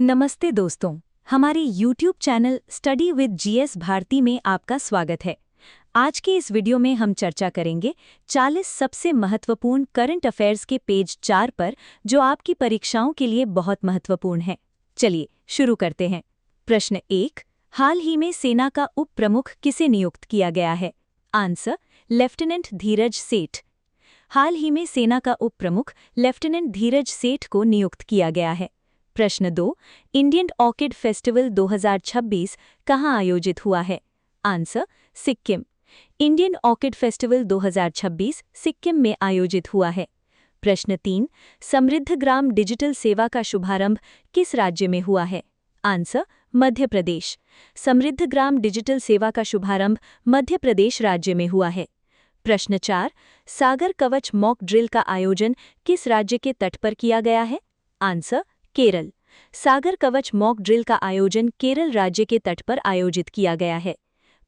नमस्ते दोस्तों, हमारे YouTube channel study with GS Bharti में आपका स्वागत है। आज के इस वीडियो में हम चर्चा करेंगे 40 सबसे महत्वपूर्ण करंट अफेयर्स के पेज 4 पर, जो आपकी परीक्षाओं के लिए बहुत महत्वपूर्ण है। चलिए शुरू करते हैं। प्रश्न 1, हाल ही में सेना का उप प्रमुख किसे नियुक्त किया गया है? आंसर, लेफ्टिनेंट धीरज सेठ। हाल ही में सेना का उप प्रमुख लेफ्टिनेंट धीरज सेठ को नियुक्त किया गया है। प्रश्न 2, इंडियन ऑर्किड फेस्टिवल 2026 कहाँ आयोजित हुआ है? Answer, Sikkim. Indian orchid festival 2026 Sikkim में आयोजित हुआ है। प्रश्न 3, समृद्ध ग्राम डिजिटल सेवा का शुभारंभ किस राज्य में हुआ है? आंसर, मध्य प्रदेश। समृद्ध ग्राम डिजिटल सेवा का शुभारंभ मध्य प्रदेश राज्य में हुआ है। प्रश्न 4, सागर कवच मॉक ड्रिल का आयोजन किस राज्य के तट पर किया गया है? आंसर, केरल। सागर कवच मॉक ड्रिल का आयोजन केरल राज्य के तट पर आयोजित किया गया है।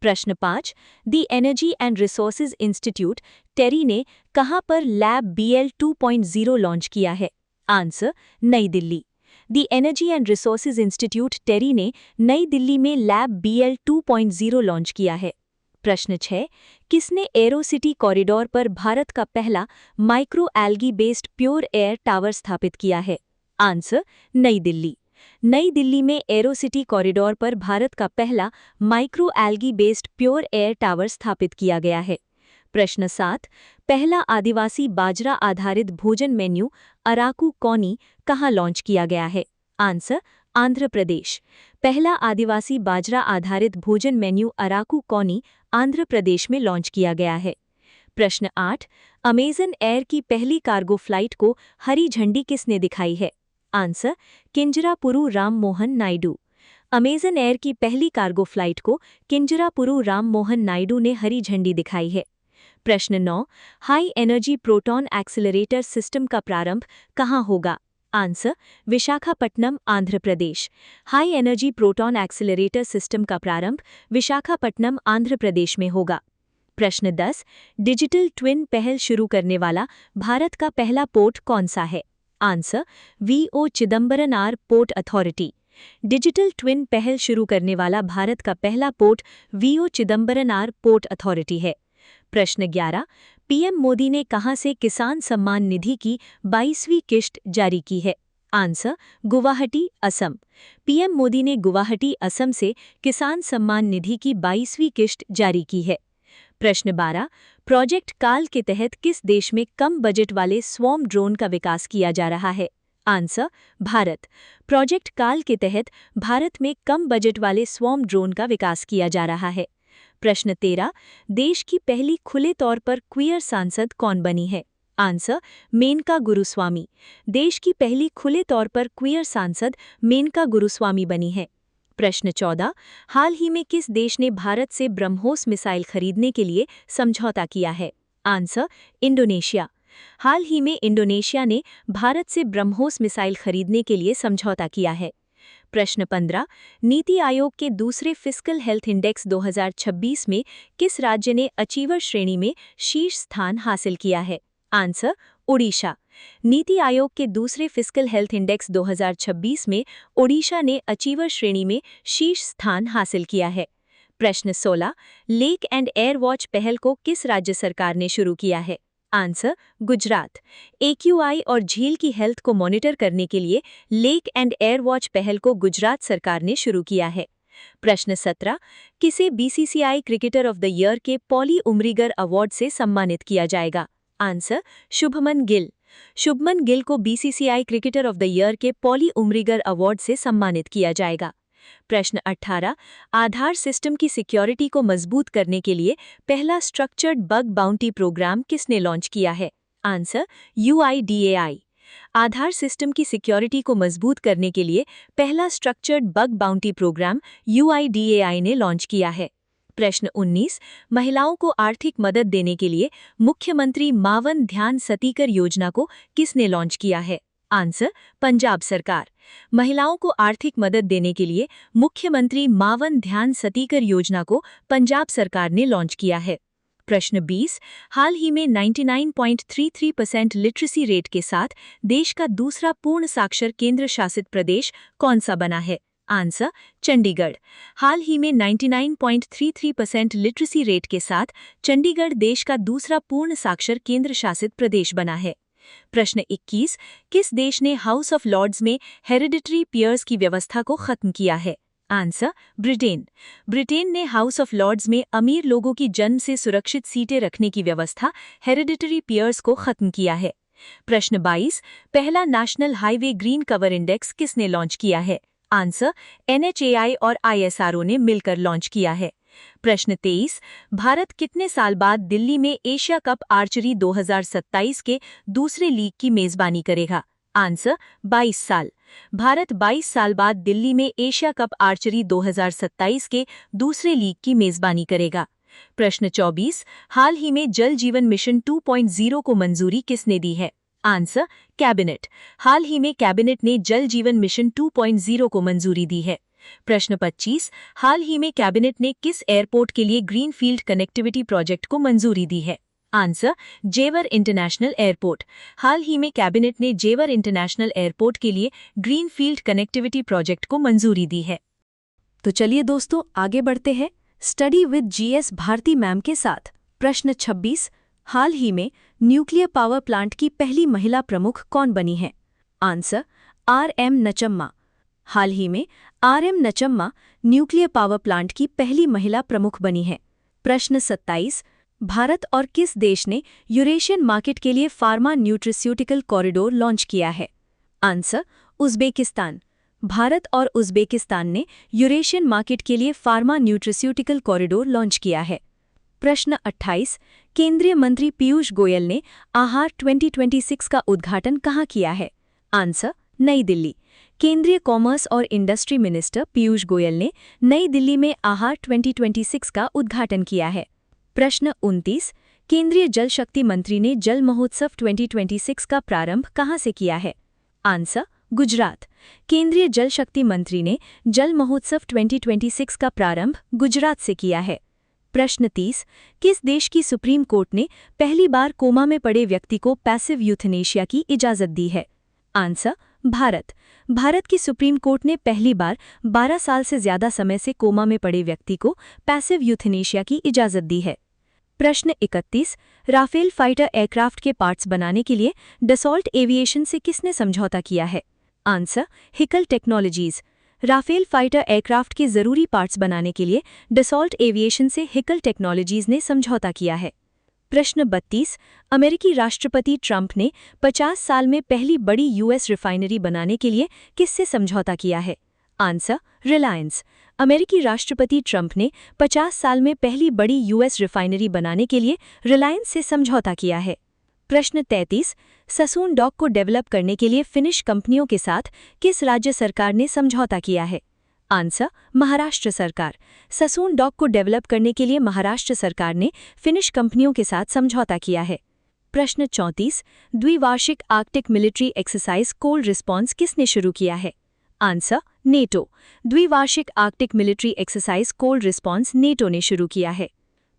प्रश्न 5, the energy and resources institute TERI ने कहां पर लैब BL 2.0 लॉन्च किया है? आंसर, नई Delhi. The energy and resources institute TERI ने नई दिल्ली में लैब BL 2.0 लॉन्च किया है। प्रश्न 6, किसने एरोसिटी कॉरिडोर पर भारत का पहला micro algae based pure air tower स्थापित किया है? आंसर, नई दिल्ली। नई दिल्ली में एरोसिटी कॉरिडोर पर भारत का पहला micro algae based pure air tower स्थापित किया गया है। प्रश्न 7, पहला आदिवासी बाजरा आधारित भोजन मेन्यू अराकू कॉनी कहाँ लॉन्च किया गया है? आंसर, आंध्र प्रदेश। पहला आदिवासी बाजरा आधारित भोजन मेन्यू अराकू कॉनी आंध्र प्रदेश में लॉन्च किया गया है। प्रश्न 8, अमेजन एयर की पहली कार्गो फ्लाइट को हरी झंडी किसने दिखाई है? Answer, Kinjarapu Ram Mohan Naidu. Amazon air की पहली कार्गो फ्लाइट को किंजरापुरु राम मोहन नायडू ने हरी झंडी दिखाई है। प्रश्न 9, high energy proton accelerator system का प्रारंभ कहाँ होगा? Answer, Visakhapatnam, Andhra Pradesh. High energy proton accelerator system का प्रारंभ विशाखापट्टनम, आंध्र प्रदेश में होगा। प्रश्न 10, डिजिटल ट्विन पहल शुरू करने वाला भारत का पहला पोर्ट कौन सा है? Answer, VO Chidambaranar port authority. Digital twin पहल शुरू करने वाला भारत का पहला port VO Chidambaranar port authority है। प्रश्न 11, PM मोदी ने कहां से किसान सम्मान निधि की 22वीं किश्त जारी की है? आंसर, गुवाहाटी, असम। PM मोदी ने गुवाहाटी, असम से किसान सम्मान निधि की 22वीं किश्त जारी की है। प्रश्न 12, प्रोजेक्ट काल के तहत किस देश में कम बजट वाले स्वॉर्म ड्रोन का विकास किया जा रहा है? आंसर, भारत। प्रोजेक्ट काल के तहत भारत में कम बजट वाले स्वॉर्म ड्रोन का विकास किया जा रहा है। प्रश्न 13, देश की पहली खुले तौर पर क्वीयर सांसद कौन बनी है? आंसर, मेनका गुरुस्वामी। देश की पहली खुले तौर पर क्वीयर सांसद मेनका गुरुस्वामी बनी है। प्रश्न 14, हाल ही में किस देश ने भारत से ब्रह्मोस मिसाइल खरीदने के लिए समझौता किया है? Answer, Indonesia. हाल ही में इंडोनेशिया ने भारत से ब्रह्मोस मिसाइल खरीदने के लिए समझौता किया है। प्रश्न 15, नीति आयोग के दूसरे फिस्कल हेल्थ इंडेक्स 2026 में किस राज्य ने अचीवर श्रेणी में शीर्ष स्थान हासिल किया है? आंसर, ओडिशा। नीति आयोग के दूसरे फिस्कल हेल्थ इंडेक्स 2026 में ओडिशा ने अचीवर श्रेणी में शीर्ष स्थान हासिल किया है। प्रश्न 16, लेक एंड एयर वॉच पहल को किस राज्य सरकार ने शुरू किया है? आंसर, गुजरात। AQI और झील की हेल्थ को मॉनिटर करने के लिए लेक एंड एयर वॉच पहल को गुजरात सरकार ने शुरू किया है। प्रश्न 17, किसे BCCI cricketer of the year के पॉली उमरीगर अवार्ड से सम्मानित किया जाएगा? आंसर, शुभमन गिल। शुभमन गिल को BCCI cricketer of the year के पॉली उमरीगर अवार्ड से सम्मानित किया जाएगा। प्रश्न 18, आधार सिस्टम की सिक्योरिटी को मजबूत करने के लिए पहला स्ट्रक्चर्ड बग बाउंटी प्रोग्राम किसने लॉन्च किया है? Answer, UIDAI। आधार सिस्टम की सिक्योरिटी को मजबूत करने के लिए पहला structured bug bounty program UIDAI ने लॉन्च किया है। प्रश्न 19, महिलाओं को आर्थिक मदद देने के लिए मुख्यमंत्री मावन ध्यान सतीकर योजना को किसने लॉन्च किया है? आंसर, पंजाब सरकार। महिलाओं को आर्थिक मदद देने के लिए मुख्यमंत्री मावन ध्यान सतीकर योजना को पंजाब सरकार ने लॉन्च किया है। प्रश्न 20, हाल ही में 99.33% लिटरेसी रेट के साथ देश का दूसरा पूर्ण साक्षर केंद्र शासित प्रदेश कौन सा बना है? आंसर, चंडीगढ़। हाल ही में 99.33% लिटरेसी रेट के साथ चंडीगढ़ देश का दूसरा पूर्ण साक्षर केंद्र शासित प्रदेश बना है। प्रश्न 21, किस देश ने हाउस ऑफ लॉर्ड्स में हेरिडिटरी पीयर्स की व्यवस्था को खत्म किया है? Answer, Britain. ब्रिटेन ने हाउस ऑफ लॉर्ड्स में अमीर लोगों की जन्म से सुरक्षित सीटें रखने की व्यवस्था हेरिडिटरी पीयर्स को खत्म किया है। प्रश्न 22, पहला national highway green cover index किसने लॉन्च किया है? आंसर, NHAI और ISRO ने मिलकर लॉन्च किया है। प्रश्न 23, भारत कितने साल बाद दिल्ली में एशिया कप आर्चरी 2027 के दूसरे लीग की मेजबानी करेगा? आंसर, 22 साल। भारत 22 साल बाद दिल्ली में एशिया कप आर्चरी 2027 के दूसरे लीग की मेजबानी करेगा। प्रश्न 24, हाल ही में जल जीवन मिशन 2.0 को मंजूरी किसने दी है? Answer, cabinet. हाल ही में कैबिनेट ने जल जीवन मिशन 2.0 को मंजूरी दी है। प्रश्न 25, हाल ही में कैबिनेट ने किस एयरपोर्ट के लिए ग्रीनफील्ड कनेक्टिविटी प्रोजेक्ट को मंजूरी दी है? आंसर, जेवर इंटरनेशनल एयरपोर्ट। हाल ही में कैबिनेट ने जेवर इंटरनेशनल एयरपोर्ट के लिए ग्रीनफील्ड कनेक्टिविटी प्रोजेक्ट को मंजूरी दी है। तो चलिए दोस्तों, आगे बढ़ते हैं study with GS Bharti ma'am के साथ। प्रश्न 26, हाल ही में न्यूक्लियर पावर प्लांट की पहली महिला प्रमुख कौन बनी है? Answer, RM नचम्मा। हाल ही में RM नचम्मा न्यूक्लियर पावर प्लांट की पहली महिला प्रमुख बनी है। प्रश्न 27, भारत और किस देश ने यूरेशियन मार्केट के लिए फार्मा न्यूट्रिस्यूटिकल कॉरिडोर लॉन्च किया है? Answer, Uzbekistan. भारत और उज़्बेकिस्तान ने यूरेशियन मार्केट के लिए फार्मा न्यूट्रिस्यूटिकल कॉरिडोर लॉन्च किया है। प्रश्न 28, केंद्रीय मंत्री पीयूष गोयल ने आहार 2026 का उद्घाटन कहाँ किया है? आंसर, नई दिल्ली। केंद्रीय कॉमर्स और इंडस्ट्री मिनिस्टर पीयूष गोयल ने नई दिल्ली में आहार 2026 का उद्घाटन किया है। प्रश्न 29, केंद्रीय जल शक्ति मंत्री ने जल महोत्सव 2026 का प्रारंभ कहाँ से किया है? आंसर, गुजरात। केंद्रीय जल शक्ति मंत्री ने जल महोत्सव 2026 का प्रारंभ गुजरात से किया है। प्रश्न 30, किस देश की सुप्रीम कोर्ट ने पहली बार कोमा में पड़े व्यक्ति को पैसिव यूथनेशिया की इजाज़त दी है? आंसर, भारत। भारत की सुप्रीम कोर्ट ने पहली बार 12 साल से ज्यादा समय से कोमा में पड़े व्यक्ति को पैसिव यूथनेशिया की इजाज़त दी है। प्रश्न 31, राफेल फाइटर एयरक्राफ्ट के पार्ट्स बनाने के लिए डसॉल्ट एविएशन से किसने समझौता किया है? Answer, Hikal technologies. Rafale fighter aircraft के जरूरी पार्ट्स बनाने के लिए डसॉल्ट एविएशन से हिकल टेक्नोलॉजीज ने समझौता किया है। प्रश्न 32, अमेरिकी राष्ट्रपति ट्रंप ने 50 साल में पहली बड़ी US रिफाइनरी बनाने के लिए किससे समझौता किया है? आंसर, रिलायंस। अमेरिकी राष्ट्रपति ट्रंप ने 50 साल में पहली बड़ी US रिफाइनरी बनाने के लिए रिलायंस से समझौता किया है। प्रश्न 33, ससून डॉक को डेवलप करने के लिए फिनिश कंपनियों के साथ किस राज्य सरकार ने समझौता किया है? आंसर, महाराष्ट्र सरकार। ससून डॉक को डेवलप करने के लिए महाराष्ट्र सरकार ने फिनिश कंपनियों के साथ समझौता किया है। प्रश्न 34, द्विवार्षिक Arctic military exercise cold response किसने शुरू किया है? Answer, NATO. द्विवार्षिक Arctic military exercise cold response NATO ने शुरू किया है।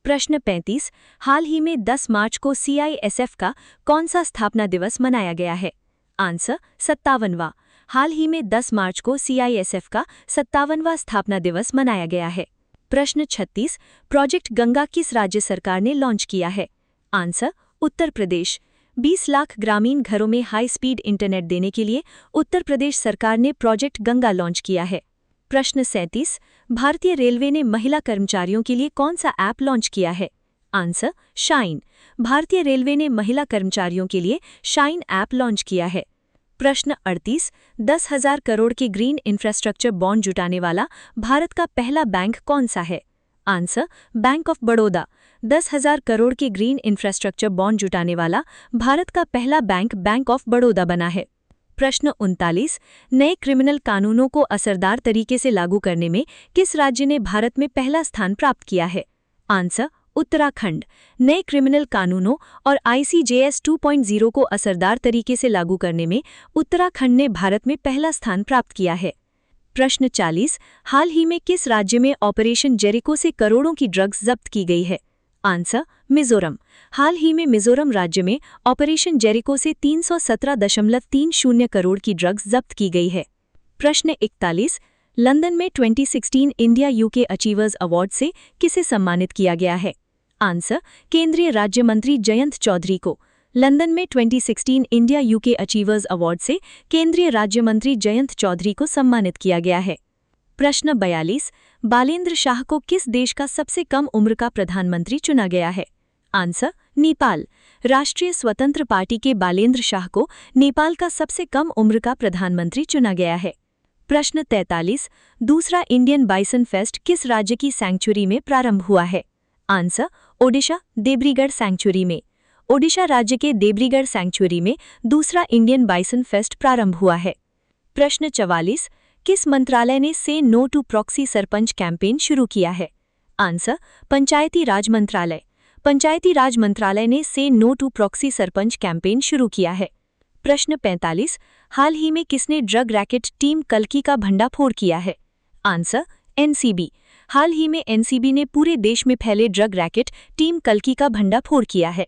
प्रश्न 35, हाल ही में 10 मार्च को CISF का कौन सा स्थापना दिवस मनाया गया है? आंसर, 57वां। हाल ही में 10 मार्च को CISF का 57वां स्थापना दिवस मनाया गया है। प्रश्न 36, प्रोजेक्ट गंगा किस राज्य सरकार ने लॉन्च किया है? आंसर, उत्तर प्रदेश। 20 लाख ग्रामीण घरों में हाई स्पीड इंटरनेट देने के लिए उत्तर प्रदेश सरकार ने प्रोजेक्ट गंगा लॉन्च किया है। प्रश्न 37, भारतीय रेलवे ने महिला कर्मचारियों के लिए कौन सा ऐप लॉन्च किया है? Answer, shine. भारतीय रेलवे ने महिला कर्मचारियों के लिए शाइन ऐप लॉन्च किया है। प्रश्न 38, 10,000 करोड़ के ग्रीन इंफ्रास्ट्रक्चर बॉन्ड जुटाने वाला भारत का पहला बैंक कौन सा है? Answer, bank of Baroda. 10,000 crore के ग्रीन इंफ्रास्ट्रक्चर बॉन्ड जुटाने वाला भारत का पहला बैंक बैंक ऑफ बड़ौदा बना है। प्रश्न 39, नए क्रिमिनल कानूनों को असरदार तरीके से लागू करने में किस राज्य ने भारत में पहला स्थान प्राप्त किया है? आंसर, उत्तराखंड। नए क्रिमिनल कानूनों और ICJS 2.0 को असरदार तरीके से लागू करने में उत्तराखंड ने भारत में पहला स्थान प्राप्त किया है। प्रश्न 40, हाल ही में किस राज्य में ऑपरेशन जेरिको से करोड़ों की ड्रग्स जब्त की गई है? आंसर, मिजोरम। हाल ही में मिजोरम राज्य में ऑपरेशन जेरिको से 317.30 करोड़ की ड्रग्स जब्त की गई है। प्रश्न 41। लंदन में 2016 इंडिया यूके अचीवर्स अवार्ड से किसे सम्मानित किया गया है? आंसर, केंद्रीय राज्य मंत्री जयंत चौधरी को। लंदन में 2016 इंडिया यूके अचीवर्स अवार्ड से केंद्रीय राज्य मंत्री जयंत चौधरी को सम्मानित किया गया है। प्रश्न 42। बालेंद्र शाह को किस देश का सबसे कम उम्र का प्रधानमंत्री चुना गया है? आंसर, नेपाल। राष्ट्रीय स्वतंत्र पार्टी के बालेंद्र शाह को नेपाल का सबसे कम उम्र का प्रधानमंत्री चुना गया है। प्रश्न 43। दूसरा इंडियन बाइसन फेस्ट किस राज्य की सैंक्चुरी में प्रारंभ हुआ है? आंसर, ओडिशा, देब्रीगढ़ सैंक्चुरी में। ओडिशा राज्य के देब्रीगढ़ सैंक्चुरी में दूसरा इंडियन बाइसन फेस्ट प्रारंभ हुआ है। प्रश्न 44। किस मंत्रालय ने से no to proxy sarpanch campaign शुरू किया है? आंसर, पंचायती राज मंत्रालय। पंचायती राज मंत्रालय ने से no to proxy sarpanch campaign शुरू किया है। प्रश्न 45। हाल ही में किसने ड्रग रैकेट टीम कल्कि का भंडाफोड़ किया है? Answer, NCB. हाल ही में एनसीबी ने पूरे देश में फैले ड्रग रैकेट टीम कल्कि का भंडाफोड़ किया है।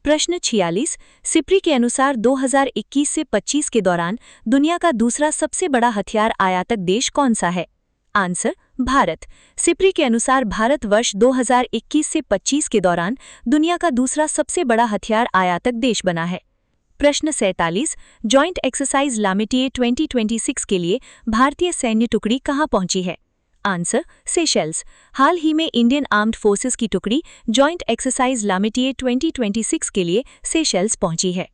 प्रश्न 46। सिप्री के अनुसार 2021 से 25 के दौरान दुनिया का दूसरा सबसे बड़ा हथियार आयातक देश कौन सा है? आंसर, भारत। सिप्री के अनुसार भारत वर्ष 2021 से 25 के दौरान दुनिया का दूसरा सबसे बड़ा हथियार आयातक देश बना है। प्रश्न 47। जॉइंट एक्सरसाइज लामिटिए 2026 के लिए भारतीय सैन्य टुकड़ी कहां पहुंची है? Answer, Seychelles. हाल ही में इंडियन आर्म्ड फोर्सेस की टुकड़ी जॉइंट एक्सरसाइज लामिटिए 2026 के लिए सेशेल्स पहुंची है।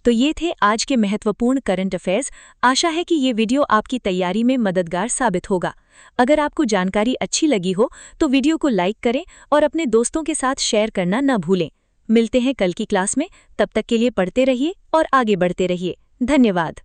तो ये थे आज के महत्वपूर्ण करंट अफेयर्स। आशा है कि ये वीडियो आपकी तैयारी में मददगार साबित होगा। अगर आपको जानकारी अच्छी लगी हो तो वीडियो को लाइक करें और अपने दोस्तों के साथ शेयर करना न भूलें। मिलते हैं कल की क्लास में। तब तक के लिए पढ़ते रहिए और आगे बढ़ते रहिए। धन्यवाद।